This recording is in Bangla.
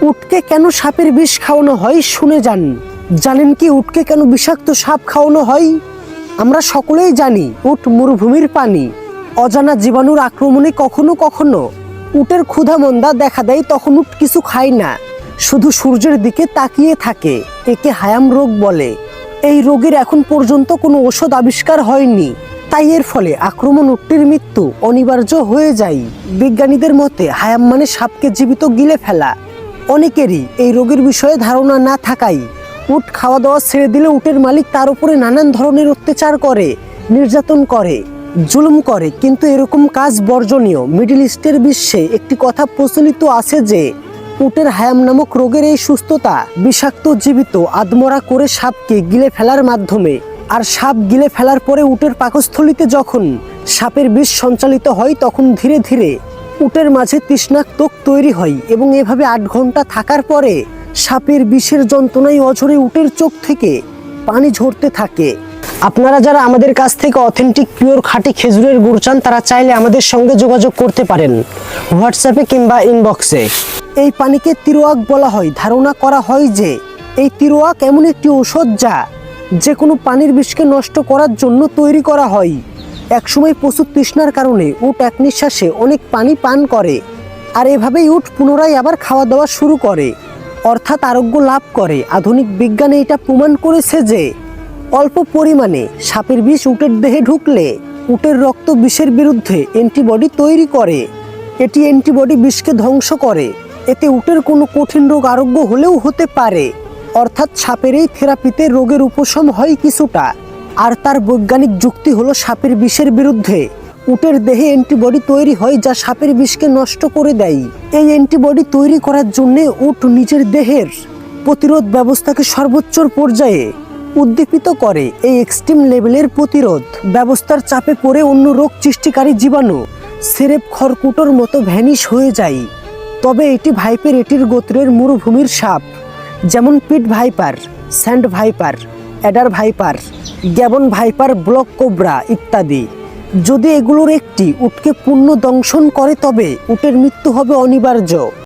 উটকে কেন সাপের বিষ খাওয়ানো হয় শুনে যান। জানেন কি উটকে কেন বিষাক্ত সাপ খাওয়ানো হয়? আমরা সকলেই জানি উট মরুভূমির পানি। অজানা জীবাণুর আক্রমণে কখনো কখনো উটের ক্ষুধা মন্দা দেখা দেয়, তখন উট কিছু খায় না, শুধু সূর্যের দিকে তাকিয়ে থাকে। একে হায়াম রোগ বলে। এই রোগের এখন পর্যন্ত কোনো ওষুধ আবিষ্কার হয়নি, তাই এর ফলে আক্রমণ উটটির মৃত্যু অনিবার্য হয়ে যায়। বিজ্ঞানীদের মতে হায়াম মানে সাপকে জীবিত গিলে ফেলা। অনেকেরই এই রোগের বিষয়ে ধারণা না থাকায় উট খাওয়া দাওয়া ছেড়ে দিলে উটের মালিক তার উপরে নানান ধরনের অত্যাচার করে, নির্যাতন করে, জুলুম করে। কিন্তু এরকম কাজ বর্জনীয়। মিডল ইস্টের বিশ্বে একটি কথা প্রচলিত আছে যে উটের হায়াম নামক রোগের এই সুস্থতা বিষাক্ত জীবিত আদমরা করে সাপকে গিলে ফেলার মাধ্যমে। আর সাপ গিলে ফেলার পরে উটের পাকস্থলিতে যখন সাপের বিষ সঞ্চালিত হয়, তখন ধীরে ধীরে উটের মাঝে তৃষ্ণাক্ত তৈরি হয় এবং এভাবে 8 ঘন্টা থাকার পরে সাপের বিষের যন্ত্রণায় অঝরে উটের চোখ থেকে পানি ঝরতে থাকে। আপনারা যারা আমাদের কাছ থেকে অথেন্টিক পিওর খাঁটি খেজুরের গুড় চান, তারা চাইলে আমাদের সঙ্গে যোগাযোগ করতে পারেন হোয়াটসঅ্যাপে কিংবা ইনবক্সে। এই পানিকে তিরোয়াক বলা হয়। ধারণা করা হয় যে এই তিরোয়াক এমন একটি ঔষধ যা যে কোনো পানির বিষকে নষ্ট করার জন্য তৈরি করা হয়। একসময় প্রচুর তৃষ্ণার কারণে উট এক নিঃশ্বাসে অনেক পানি পান করে, আর এভাবেই উট পুনরায় আবার খাওয়া দাওয়া শুরু করে, অর্থাৎ আরোগ্য লাভ করে। আধুনিক বিজ্ঞানে এটা প্রমাণ করেছে যে অল্প পরিমাণে সাপের বিষ উটের দেহে ঢুকলে উটের রক্ত বিষের বিরুদ্ধে অ্যান্টিবডি তৈরি করে। এটি অ্যান্টিবডি বিষকে ধ্বংস করে। এতে উটের কোনো কঠিন রোগ আরোগ্য হলেও হতে পারে। অর্থাৎ সাপের এই থেরাপিতে রোগের উপশম হয় কিছুটা। আর তার বৈজ্ঞানিক যুক্তি হলো সাপের বিষের বিরুদ্ধে উটের দেহে অ্যান্টিবডি তৈরি হয় যা সাপের বিষকে নষ্ট করে দেয়। এই অ্যান্টিবডি তৈরি করার জন্য উট নিজের দেহের প্রতিরোধ ব্যবস্থাকে সর্বোচ্চ পর্যায়ে উদ্দীপিত করে। এই এক্সট্রিম লেভেলের প্রতিরোধ ব্যবস্থার চাপে পড়ে অন্য রোগ সৃষ্টিকারী জীবাণু সেরেপ খড়কুটোর মতো ভ্যানিশ হয়ে যায়। তবে এটি ভাইপের এটির গোত্রের মরুভূমির সাপ, যেমন pit viper, sand viper, adder viper, gaboon viper, black cobra ইত্যাদি। যদি এগুলোর একটি উটকে পূর্ণ দংশন করে তবে উটের মৃত্যু হবে অনিবার্য।